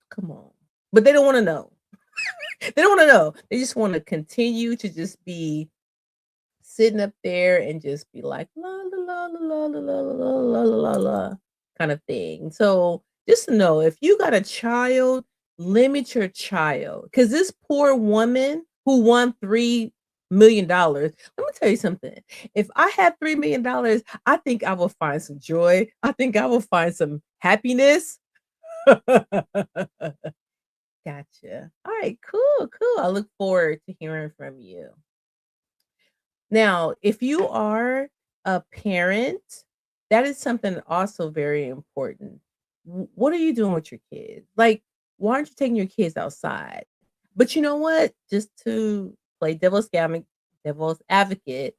come on. But they don't want to know. They don't want to know. They just want to continue to just be sitting up there and just be like la la la la la la la la la la la kind of thing. So just to know if you got a child, limit your child. Because this poor woman who won $3 million, let me tell you something. If I had $3 million, I think I will find some joy. I think I will find some happiness. Gotcha. All right, cool. I look forward to hearing from you. Now, if you are a parent, that is something also very important. What are you doing with your kids? Like, why aren't you taking your kids outside? But you know what? Just to play devil's advocate,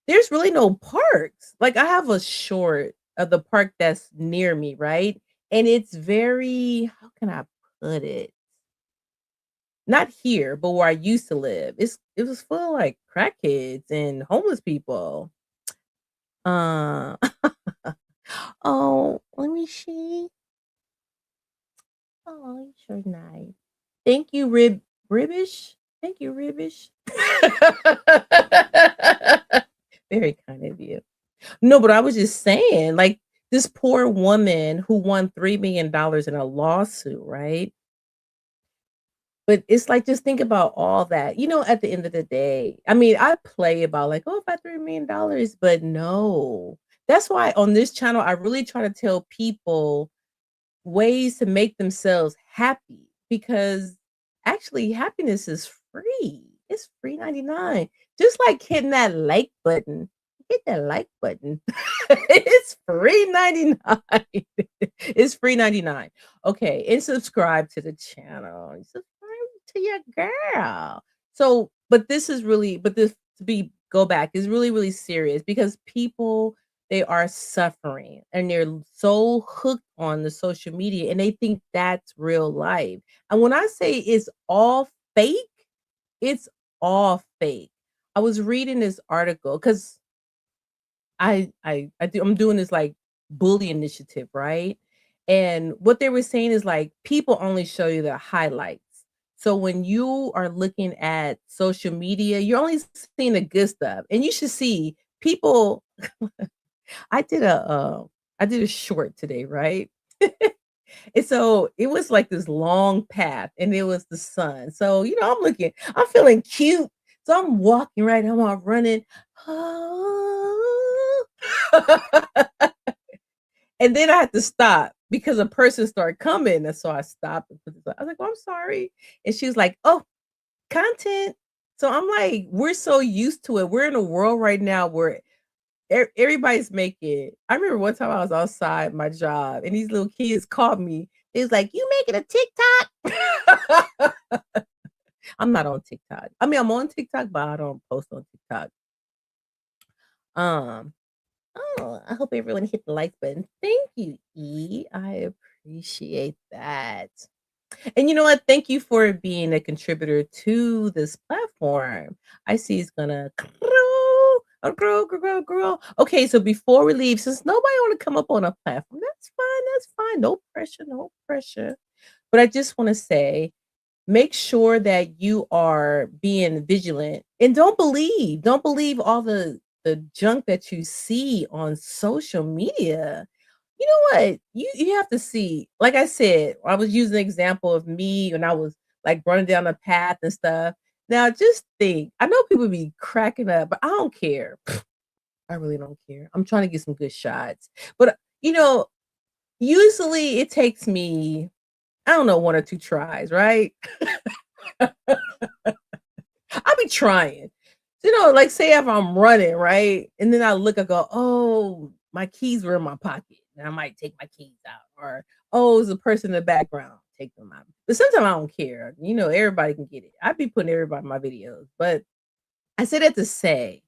there's really no parks. Like, I have a short of the park that's near me, right? And it's very, how can I put it? Not here, but where I used to live. It was full of like crackheads and homeless people. Uh oh, let me see. Oh, you're sure nice. Thank you, Ribbish. Thank you, Ribbish. Very kind of you. No, but I was just saying, like this poor woman who won $3 million in a lawsuit, right? But it's like, just think about all that. At the end of the day, I mean, I play about like, oh, if I had $3 million, but no. That's why on this channel, I really try to tell people ways to make themselves happy because actually happiness is free. It's free 99. Just like hitting that like button. Hit that like button. It's free 99. It's free 99. Okay, and subscribe to the channel. Subscribe to your girl. So, but this to be go back is really, really serious because people, they are suffering and they're so hooked on the social media and they think that's real life. And when I say it's all fake, it's all fake. I was reading this article because I'm doing this like bully initiative, right? And what they were saying is like people only show you the highlights. So when you are looking at social media, you're only seeing the good stuff. And you should see people. I did a short today, right? And so it was like this long path and it was the sun. So, I'm feeling cute. So I'm walking, right? I'm all running. And then I had to stop because a person started coming. And so I stopped. I was like, oh, I'm sorry. And she was like, oh, content. So I'm like, we're so used to it. We're in a world right now where everybody's making. I remember one time I was outside my job and these little kids called me. They was like, you making a TikTok? I'm not on TikTok. I mean, I'm on TikTok, but I don't post on TikTok. Oh, I hope everyone hit the like button. Thank you, E. I appreciate that. And you know what? Thank you for being a contributor to this platform. I see it's gonna grow. Okay, so before we leave, since nobody want to come up on a platform, that's fine. That's fine. No pressure. No pressure. But I just want to say, make sure that you are being vigilant and don't believe all the junk that you see on social media. You know what? You have to see, like I said, I was using an example of me when I was like running down the path and stuff. Now just think, I know people be cracking up, but I don't care. I really don't care. I'm trying to get some good shots. But usually it takes me, I don't know, one or two tries, right? I'll be trying. Like say if I'm running, right? And then I look, I go, oh, my keys were in my pocket. and I might take my keys out, or oh, it's a person in the background, take them out. But sometimes I don't care. You know, everybody can get it. I be putting everybody in my videos, but I say that to say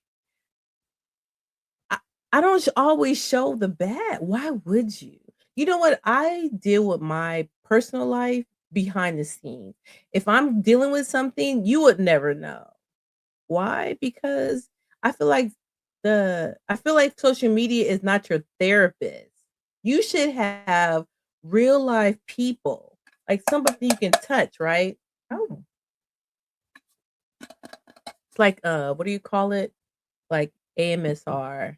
I, I don't always show the bad. Why would you? You know what? I deal with my personal life behind the scenes. If I'm dealing with something, you would never know. Why? Because I feel like I feel like social media is not your therapist. You should have real life people, like somebody you can touch, right? Oh, it's like what do you call it? Like AMSR.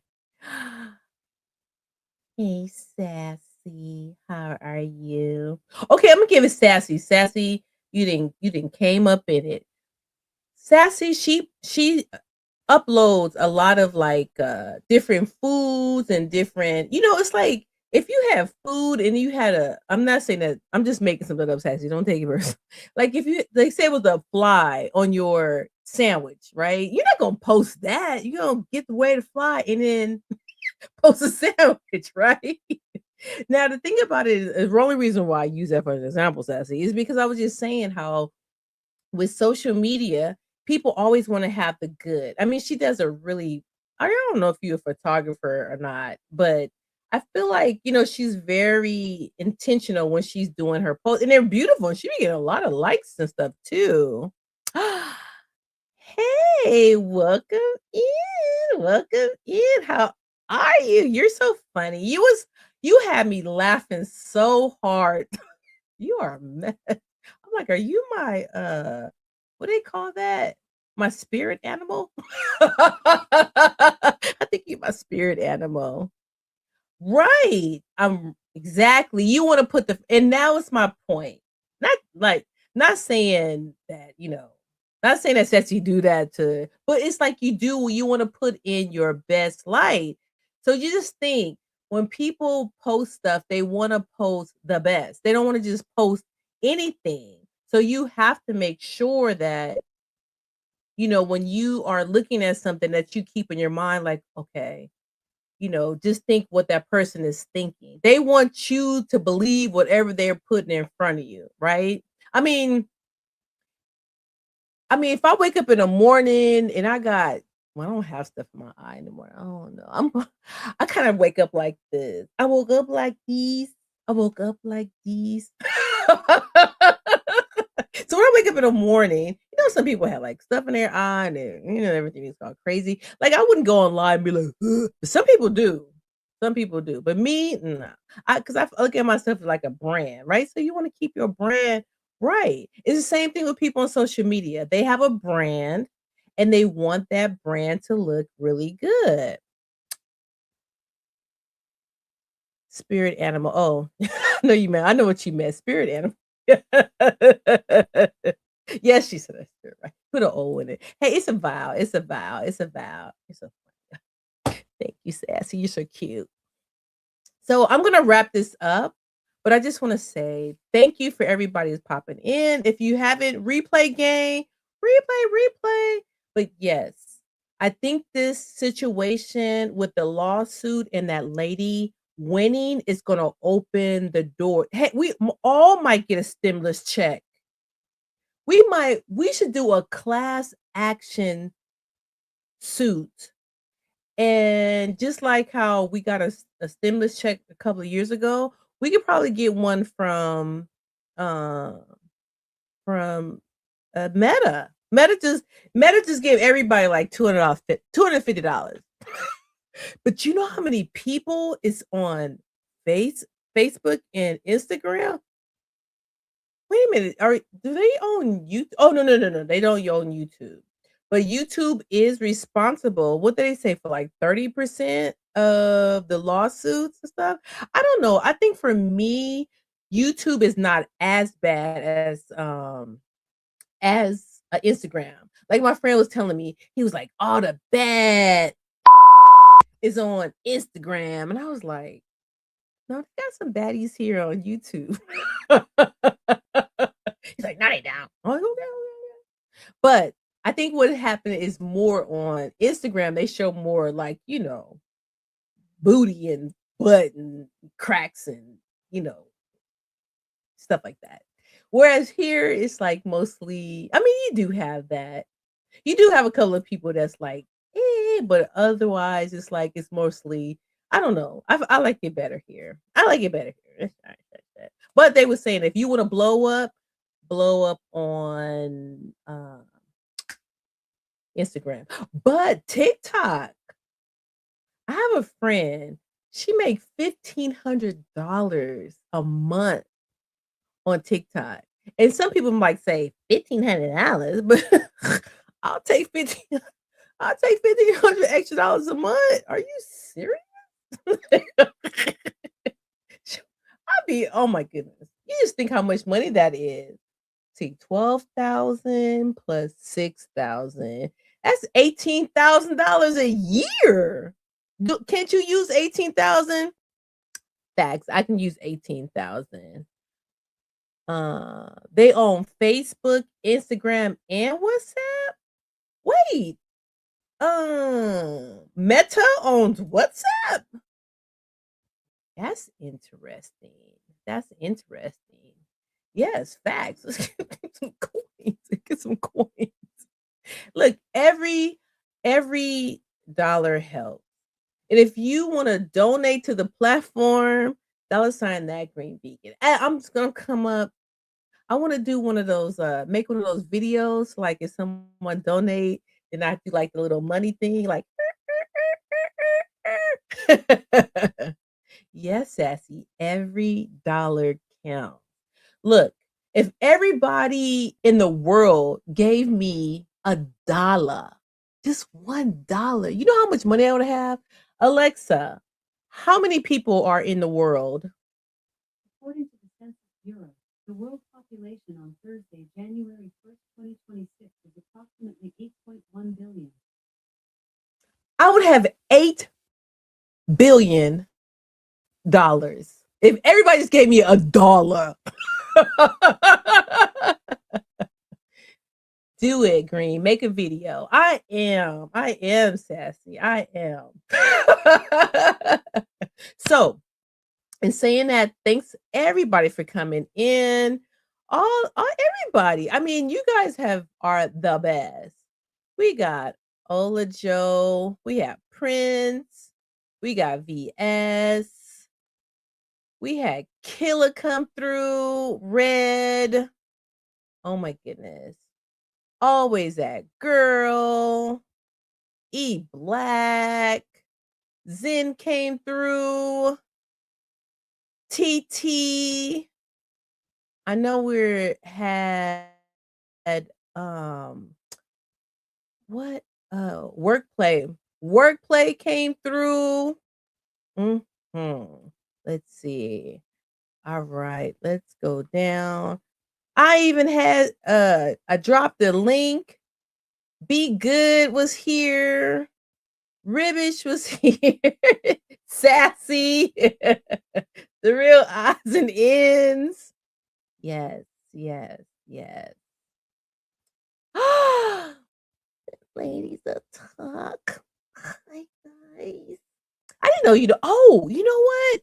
Hey, Sassy, how are you? Okay, I'm gonna give it Sassy. Sassy, you didn't came up in it. Sassy, she uploads a lot of like different foods and different, it's like if you have food and you had I'm not saying that, I'm just making something up, Sassy. Don't take it personal. Like if you they say it was a fly on your sandwich, right? You're not gonna post that. You're gonna get the way to fly and then post a sandwich, right? Now the thing about it is the only reason why I use that for an example, Sassy, is because I was just saying how with social media, people always want to have the good. I mean, she does a really, I don't know if you're a photographer or not, but I feel like, she's very intentional when she's doing her posts, and they're beautiful, and she be getting a lot of likes and stuff too. Hey, welcome in. Welcome in. How are you? You're so funny. You had me laughing so hard. You are a mess. I'm like, are you my what do they call that? My spirit animal? I think you're my spirit animal. Right. I'm exactly. You want to put and now it's my point. Not like not saying that, not saying that sets you do that to, but it's like you want to put in your best light. So you just think when people post stuff, they want to post the best. They don't want to just post anything. So you have to make sure that, when you are looking at something that you keep in your mind, like, okay, just think what that person is thinking. They want you to believe whatever they're putting in front of you, right? I mean, if I wake up in the morning and I don't have stuff in my eye anymore. I don't know. I kind of wake up like this. I woke up like these. I woke up like these. So when I wake up in the morning, some people have like stuff in their eye and everything is all crazy. Like I wouldn't go online and be like, "Ugh." But some people do. Some people do. But me, no. Because I look at myself like a brand, right? So you want to keep your brand right. It's the same thing with people on social media. They have a brand and they want that brand to look really good. Spirit animal. Oh, I know what you meant. Spirit animal. Yes, she said that spirit, right? Put an O in it. Hey, it's a vow. It's a vow. It's a vow. It's a Thank you, Sassy. You're so cute. So I'm gonna wrap this up, but I just want to say thank you for everybody who's popping in. If you haven't replay game, replay. But yes, I think this situation with the lawsuit and that lady winning is gonna open the door. Hey, we all might get a stimulus check. We should do a class action suit. And just like how we got a stimulus check a couple of years ago, we could probably get one uh from Meta. Meta just gave everybody like $250. But you know how many people is on Facebook and Instagram? Wait a minute. Do they own YouTube? Oh, no. They don't own YouTube. But YouTube is responsible. What did they say for like 30% of the lawsuits and stuff? I don't know. I think for me, YouTube is not as bad as Instagram. Like my friend was telling me, he was like, all the bad is on Instagram. And I was like, no, they got some baddies here on YouTube. He's like, no, they don't. I'm like, okay. But I think what happened is more on Instagram. They show more like, booty and button cracks and stuff like that. Whereas here it's like mostly, I mean, you do have that. You do have a couple of people that's like, but otherwise it's like it's mostly, I don't know. I like it better here. I like it better here. But they were saying if you want to blow up on Instagram. But TikTok, I have a friend, she makes $1,500 a month on TikTok. And some people might say $1,500, but I'll take $1,500 extra dollars a month. Are you serious? Oh my goodness. You just think how much money that is. See, 12,000 plus 6,000. That's $18,000 a year. Can't you use 18,000? Facts. I can use 18,000. They own Facebook, Instagram, and WhatsApp. Wait. Meta owns WhatsApp. That's interesting. Yes, facts. Let's get some coins. Get some coins. Look, every dollar helps. And if you want to donate to the platform, $sign that green beacon. I'm just gonna come up. I want to do one of those, make one of those videos. Like if someone donate, then I do like the little money thing, like yes, Sassy. Every dollar counts. Look, if everybody in the world gave me $1, just $1, you know how much money I would have? Alexa, how many people are in the world? According to the Census Bureau, the world population on Thursday, January 1st, 2026 is approximately 8.1 billion. I would have $8 billion if everybody just gave me $1. Do it, Green. Make a video. I am sassy. I am. So, in saying that, thanks everybody for coming in. All everybody. I mean, you guys are the best. We got Ola Joe. We have Prince. We got VS. We had Killa come through. Red. Oh my goodness. Always that girl. E Black. Zen came through. TT. I know we had what Workplay came through. Let's see. All right, let's go down. I even had I dropped the link. Be Good was here. Ribbish was here. Sassy. The real odds and ends. Yes. Ladies of talk. Hi guys. I didn't know you know. Oh, you know what?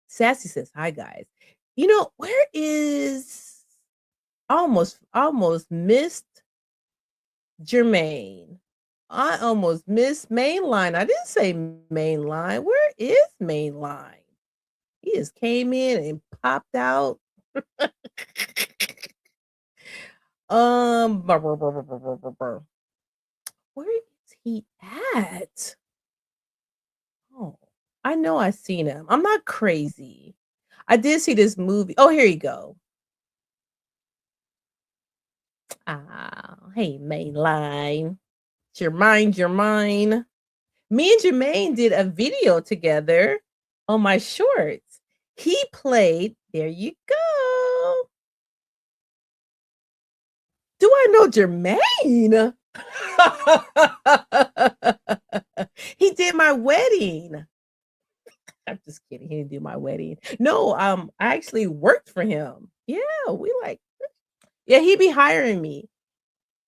Sassy says hi guys. You know, where is almost missed Jermaine. I almost missed Mainline. I didn't say Mainline. Where is Mainline? He just came in and popped out. Where is he at? Oh, I know I seen him. I'm not crazy. I did see this movie. Oh, here you go. Hey, Mainline. Jermaine. Me and Jermaine did a video together on my shorts. He played, there you go. Do I know Jermaine? He did my wedding. I'm just kidding. He didn't do my wedding. No, I actually worked for him. Yeah, he be hiring me.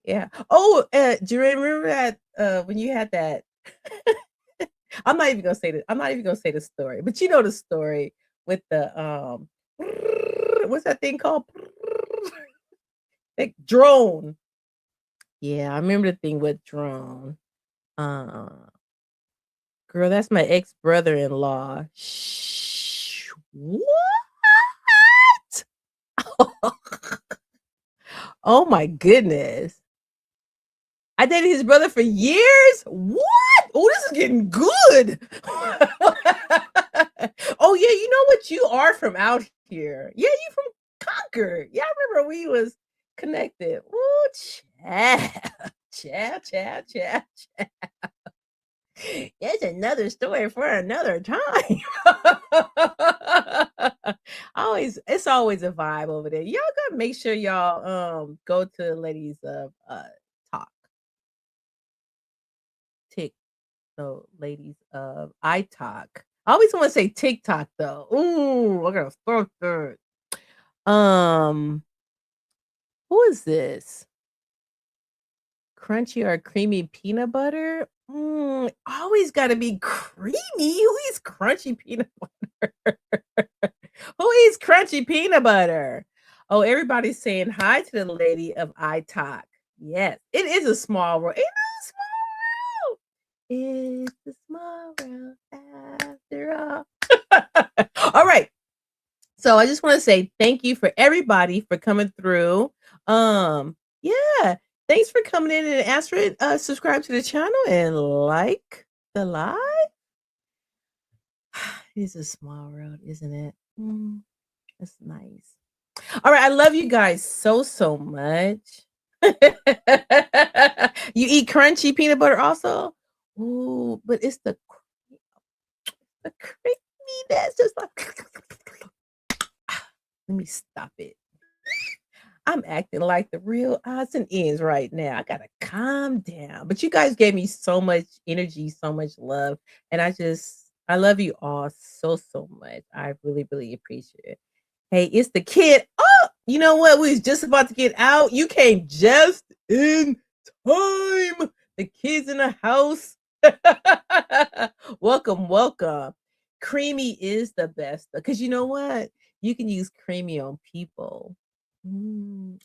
Yeah. Oh, do you remember that when you had that I'm not even gonna say that. I'm not even gonna say the story, but you know the story with the what's that thing called? Like drone. Yeah, I remember the thing with drone. Uh, girl, that's my ex brother-in-law. Shh. What? Oh my goodness. I dated his brother for years? What? Oh, this is getting good. Oh, yeah, you know what? You are from out here. Yeah, you from Concord. Yeah, I remember we was connected. Ooh, child. Child, child, child, child. It's another story for another time. Always, it's always a vibe over there. Y'all gotta make sure y'all go to the ladies of talk tick so ladies of I talk. I always want to say TikTok though. Ooh, I gotta start that. Um, who is this? Crunchy or creamy peanut butter? Always gotta be creamy. Who eats crunchy peanut butter? Who eats crunchy peanut butter? Oh, everybody's saying hi to the lady of I talk. Yes, it is a small world. It is a small world. It's a small world after all. All right. So I just want to say thank you for everybody for coming through. Yeah. Thanks for coming in and answering. Subscribe to the channel and like the live. It's a small world, isn't it? That's nice. All right, I love you guys so much. You eat crunchy peanut butter also? Ooh, but it's the creaminess, just like. Let me stop it. I'm acting like the real odds and ends right now. I gotta calm down. But you guys gave me so much energy, so much love, and I love you all so much. I really appreciate it. Hey, it's the kid. Oh, you know what? We was just about to get out. You came just in time. The kids in the house. Welcome. Creamy is the best because you know what? You can use creamy on people. Ooh.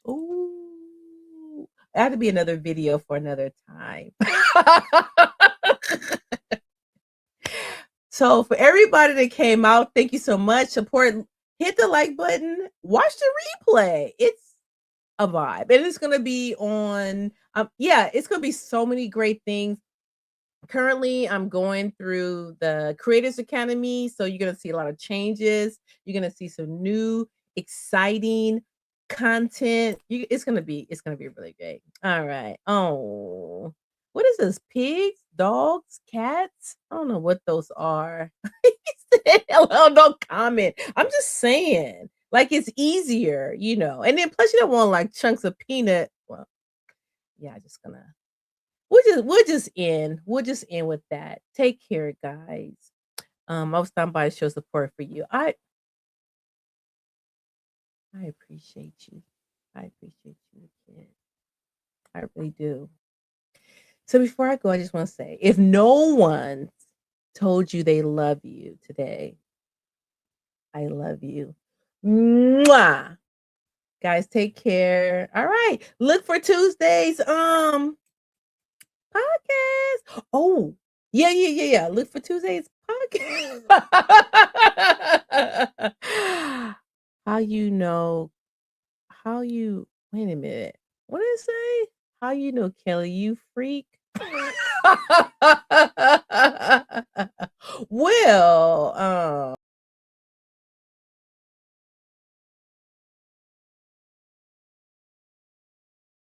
That would be another video for another time. So for everybody that came out, thank you so much. Support, hit the like button, watch the replay. It's a vibe. And it's gonna be on it's gonna be so many great things. Currently, I'm going through the Creators Academy, so you're gonna see a lot of changes. You're gonna see some new, exciting content. It's gonna be really great. All right. Oh, what is this? Pigs, dogs, cats? I don't know what those are. Hello, don't comment. I'm just saying, like it's easier, And then plus, you don't want like chunks of peanut. Well, yeah, just gonna. We'll just end with that. Take care, guys. I was stopping by to show support for you. I appreciate you. I appreciate you, kid. I really do. So before I go, I just want to say, if no one told you they love you today, I love you. Mwah! Guys, take care. All right. Look for Tuesdays. Podcast. Oh, yeah. Look for Tuesday's podcast. Wait a minute. What did it say? How you know, Kelly, you freak? Well,